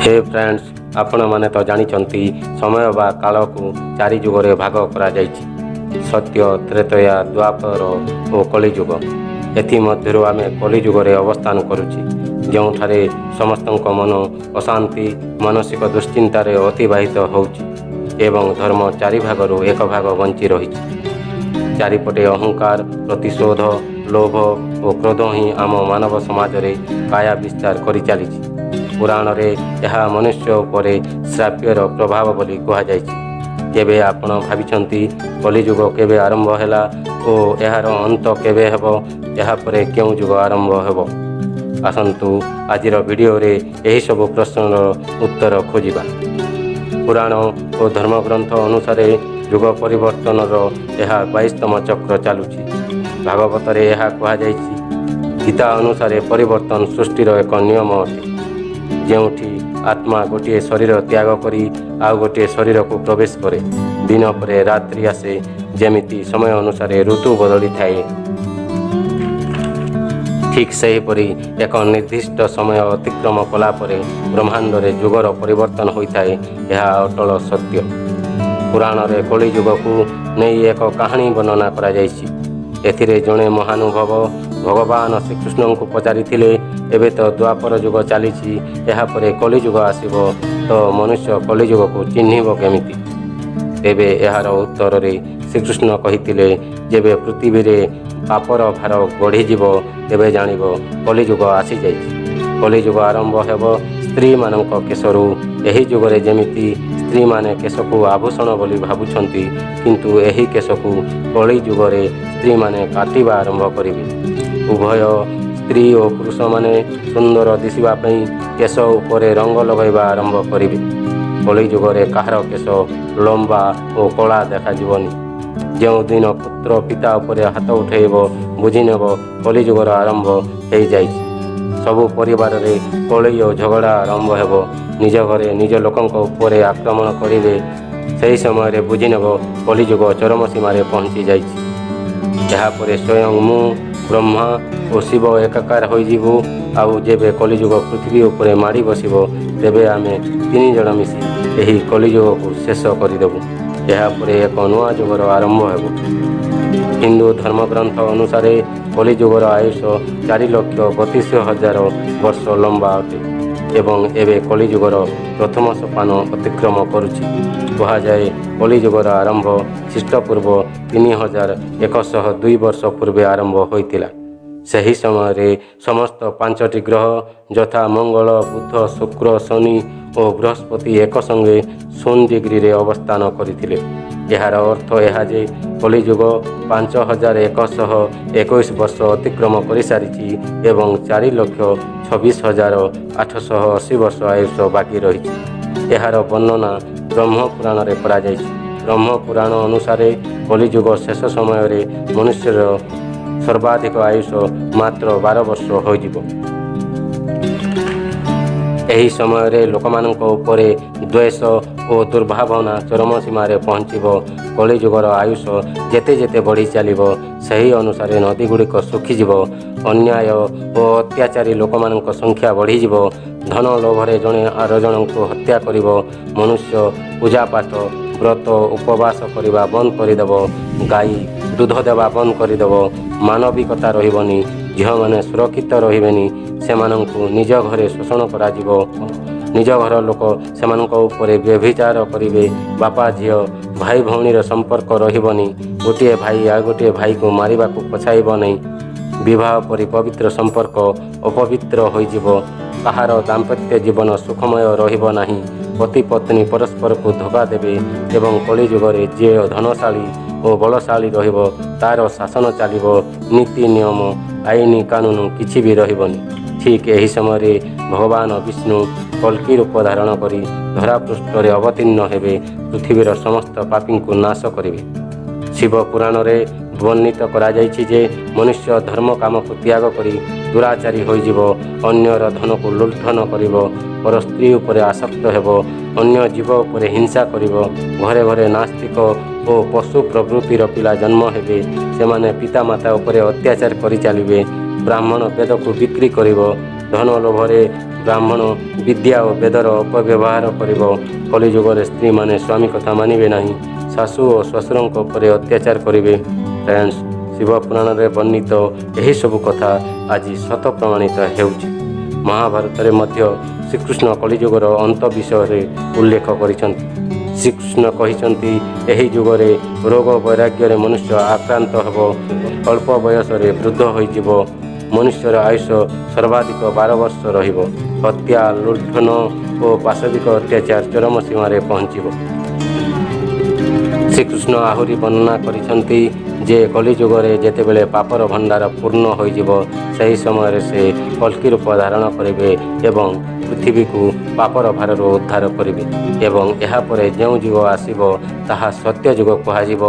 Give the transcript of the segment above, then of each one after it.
हे friends, आपण माने तो जानिचंती समय बा काल को चारि जुगरे भाग करा जायछि। सत्य, त्रेतया, द्वापर और कलिजुग। एथि मध्यरु आमे कलिजुगरे अवस्थान करुछि, जोठारे समस्तक मन अशांति मानसिक दुश्चिंतार अतिबाहित होउछि एवं धर्म चारि भागरु एक भाग बंची रहिछि। चारिपटे अहंकार, प्रतिशोध, लोभ और क्रोध ही आम मानव समाज रे काया विस्तार करि चलिछि। पुराण रे यह मनुष्य उपरे श्राप्यर प्रभाव बोली कहुଯାଇଛି। केबे आपण भाविछंती कलिजुग केबे आरंभ हैला और यार अंत केबे हेबो, यहा परे केउ जुग आरंभ हेबो? आसंतु आजिर वीडियो रे एही सब प्रश्नर उत्तर खोजिबा। पुराण और धर्मग्रंथ अनुसार जुग परिवर्तनर यह 22तम चक्र चालुछि। भागवत रे यह कहुଯାଇଛି। गीता अनुसार परिवर्तन सृष्टिर एक नियम अटे, जेउठी आत्मा गोटे शरीर त्याग करी आउ गोटे शरीर को प्रवेश करे। दिन परे रात्रि आसे, जेमिति समय अनुसार ऋतु बदली थाए, ठीक सेहीपरि एक निर्दिष्ट समय अतिक्रम कला परे ब्रह्मांड रे जुगर परिवर्तन होइथाए। यह अटल सत्य। पुराण रे कलिजुग को नहीं एक कहानी वर्णना करा जायछि। एथिरे जणे महानुभव भगवान श्रीकृष्ण को पचारि थिले, एबे तो द्वापर जुग चलीछि, यहा परे कलिजुग आसिबो, तो मनुष्य कलिजुग को चिन्हिब केमिति? तेबे एहार उत्तर रे श्रीकृष्ण कहिथिले, जेबे पृथ्वी रे पापर भार बढ़ीजिब तेबे जानिब कलिजुग आसी जाइछि। कलिजुग आरंभ हेबो स्त्री मानक केशरू। एही जुगरे जेमिति स्त्री माने केश को आभूषण बोली भाबुछंती, किंतु एही केश को कलिजुगरे स्त्री माने काटिबा आरंभ करिबे। उभय स्त्री और पुरुष माने सुंदर दिशिबा पई केश उपरे रंग लगाइबा आरंभ करिबे। कलिजुगरे काहार केश लंबा और कला देखा जीवनी। जो दिन पुत्र पिता उपरे हाथ उठेब बुझीनेब कलिजुगर आरंभ हो जाइछि। सबु परिवार रे कलई और झगड़ा आरंभ हेबो। निज घरे निज लोकंक उपरे आक्रमण करिवे। सही समय रे बुझीनेब कलिजुग चरम सीमारे पहुंची जाइछि। यहा परे स्वयं मु ब्रह्मा और शिव एकाकार हो जीवु। आउ जेबे कलिजुग पृथ्वी उपरे माड़ी बसिबो, तेबे आमे 3 जण मिसी एही कलिजुग को शेष करदेबु। यहा परे एक नुआ जुगर आरंभ हेबो। हिंदू धर्मग्रंथ अनुसार कलिजुगर आयुष 4,32,000 वर्ष लंबा अटे एवं एबे कलिजुगर प्रथम सोपान अतिक्रम करुछि। कहुए कलिजुगर आरंभ ख्रीष्टपूर्व 3102 वर्ष पूर्वे आरंभ होइतिला। सही समय रे समस्त 5टी ग्रह यथा मंगल, बुध, शुक्र, शनि और बृहस्पति एक संगे 0 डिग्री रे अवस्थान करथिले। यार अर्थ यह जे कलिजुग 5121 वर्ष अतिक्रम कर सारी एवं 4,26,880 वर्ष आयुष बाकी रही। यार वर्णना ब्रह्म पुराण रे करा जायछि। ब्रह्म पुराण अनुसार कलिजुग शेष समय रे मनुष्यर सर्वाधिक आयुष मात्र 12 वर्ष होइजिबो। एही समय रे लोकमानंक उपरे द्वेष और दुर्भावना चरम सीमारे पहुँचब। कलिजुगर आयुष जेते जेते बढ़ी चलिब, सही अनुसार नदी गुड़िक सुखीजिब। अन्याय और अत्याचारी लोकमानंक संख्या बढ़ीजिब। धन लोभरे जणे आर जनंको हत्या करिब। मनुष्य पूजा पाठ व्रत उपवास करिबा बंद करदेव। गाई दूध देवा बंद करदेव। मानविकता रहिबनी। झील मैंने सुरक्षित रहिबेनी। सेमानंकु निज घरे शोषण कराजिब। निज घर लोक सेमानंक उपरे व्यभिचार करिवे। बापा झील भाई भौणीर संपर्क रहिबनी। गोटे भाई आ गोटे भाई को मारिबा को पछाइब नहीं। विवाह परि पवित्र संपर्क अपवित्र होइजिब। कहार दाम्पत्य जीवन सुखमय रहिब नाही। पति पत्नी परस्पर को धोखा देवे एवं कलिजुगरे जे धनशाली और बलशाली रहिब तार शासन चलिब। नीति नियम आईन कानून किछि भी रहिबनी। ठीक यही समय भगवान विष्णु कल्कि रूप धारण करी धरापृष्ठ रे अवतीर्ण हेबे। पृथ्वीर समस्त पापी को नाश करिवे। शिव पुराण रे वर्णित करा जायछि जे मनुष्य धर्म काम को त्याग करी दुराचारी होइजिब। अन्यर धन को लुण्ठन करिब। पर स्त्री उपरे आसक्त हेबो। अन्य जीव उपरे हिंसा करिब। घरे घरे नास्तिक और पशु प्रवृत्तिर पिला जन्म हेबे। सेमाने पिता माता उपरे अत्याचार करि चलिबे। ब्राह्मण वेद को बिक्री करिब। धन लोभरे ବ୍ରାହ୍ମଣ ବିଦ୍ୟା ଓ ବେଦର ଅପବ୍ୟବହାର କରିବ। କଳିଯୁଗରେ ସ୍ତ୍ରୀମାନେ ସ୍ୱାମୀ କଥା ମାନିବେ ନାହିଁ, ଶାଶୁ ଓ ଶ୍ୱଶୁରଙ୍କ ଉପରେ ଅତ୍ୟାଚାର କରିବେ। ଫ୍ରେଣ୍ଡସ୍, ଶିବ ପୁରାଣରେ ବର୍ଣ୍ଣିତ ଏହିସବୁ କଥା ଆଜି ସତ ପ୍ରମାଣିତ ହେଉଛି। ମହାଭାରତରେ ମଧ୍ୟ ଶ୍ରୀକୃଷ୍ଣ କଳିଯୁଗର ଅନ୍ତ ବିଷୟରେ ଉଲ୍ଲେଖ କରିଛନ୍ତି। ଶ୍ରୀକୃଷ୍ଣ କହିଛନ୍ତି, ଏହି ଯୁଗରେ ରୋଗ ବୈରାଗ୍ୟରେ ମନୁଷ୍ୟ ଆକ୍ରାନ୍ତ ହେବ, ଅଳ୍ପ ବୟସରେ ବୃଦ୍ଧ ହୋଇଯିବ, ମନୁଷ୍ୟର ଆୟୁଷ ସର୍ବାଧିକ 12 ବର୍ଷ ରହିବ, ହତ୍ୟା, ଲୁଣ୍ଠନ ଓ ପାଶବିକ ଅତ୍ୟାଚାର ଚରମ ସୀମାରେ ପହଞ୍ଚିବ। ଶ୍ରୀକୃଷ୍ଣ ଆହୁରି ବର୍ଣ୍ଣନା କରିଛନ୍ତି ଯେ କଳିଯୁଗରେ ଯେତେବେଳେ ପାପର ଭଣ୍ଡାର ପୂର୍ଣ୍ଣ ହୋଇଯିବ, ସେହି ସମୟରେ ସେ କଳ୍କି ରୂପ ଧାରଣ କରିବେ ଏବଂ ପୃଥିବୀକୁ ପାପର ଭାରରୁ ଉଦ୍ଧାର କରିବେ। ଏବଂ ଏହାପରେ ଯେଉଁ ଯୁଗ ଆସିବ ତାହା ସତ୍ୟ ଯୁଗ କୁହାଯିବ।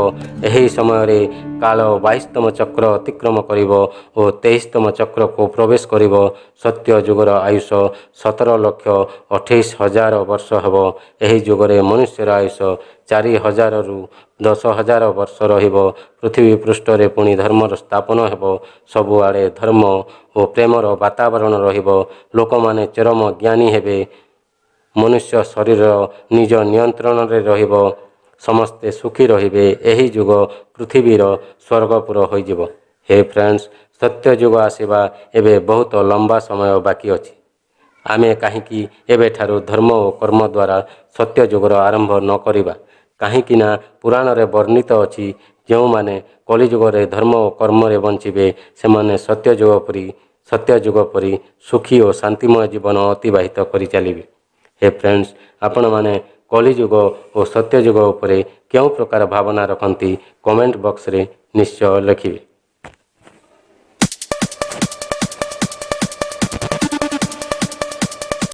ଏହି ସମୟରେ କାଳ 22ତମ ଚକ୍ର ଅତିକ୍ରମ କରିବ ଓ 23ତମ ଚକ୍ରକୁ ପ୍ରବେଶ କରିବ। ସତ୍ୟ ଯୁଗର ଆୟୁଷ 17,28,000 ବର୍ଷ ହେବ। ଏହି ଯୁଗରେ ମନୁଷ୍ୟର ଆୟୁଷ 4,000ରୁ 10,000 ବର୍ଷ ରହିବ। ପୃଥିବୀ ପୃଷ୍ଠରେ ପୁଣି ଧର୍ମର ସ୍ଥାପନ ହେବ। ସବୁଆଡ଼େ ଧର୍ମ ଓ ପ୍ରେମର ବାତାବରଣ ରହିବ। ଲୋକମାନେ ଚରମ ଜ୍ଞାନୀ ହେବେ। ମନୁଷ୍ୟ ଶରୀର ନିଜ ନିୟନ୍ତ୍ରଣରେ ରହିବ। ସମସ୍ତେ ସୁଖୀ ରହିବେ। ଏହି ଯୁଗ ପୃଥିବୀର ସ୍ୱର୍ଗପୁର ହୋଇଯିବ। ହେ ଫ୍ରେଣ୍ଡସ୍, ସତ୍ୟ ଯୁଗ ଆସିବା ଏବେ ବହୁତ ଲମ୍ବା ସମୟ ବାକି ଅଛି। ଆମେ କାହିଁକି ଏବେଠାରୁ ଧର୍ମ ଓ କର୍ମ ଦ୍ୱାରା ସତ୍ୟ ଯୁଗର ଆରମ୍ଭ ନ କରିବା? କାହିଁକି ନା ପୁରାଣରେ ବର୍ଣ୍ଣିତ ଅଛି, ଯେଉଁମାନେ କଳିଯୁଗରେ ଧର୍ମ ଓ କର୍ମରେ ବଞ୍ଚିବେ, ସେମାନେ ସତ୍ୟ ଯୁଗ ପରି ସୁଖୀ ଓ ଶାନ୍ତିମୟ ଜୀବନ ଅତିବାହିତ କରିଚାଲିବେ। ହେ ଫ୍ରେଣ୍ଡସ୍, ଆପଣମାନେ କଳିଯୁଗ ଓ ସତ୍ୟ ଯୁଗ ଉପରେ କେଉଁ ପ୍ରକାର ଭାବନା ରଖନ୍ତି? କମେଣ୍ଟ ବକ୍ସରେ ନିଶ୍ଚୟ ଲେଖିବେ।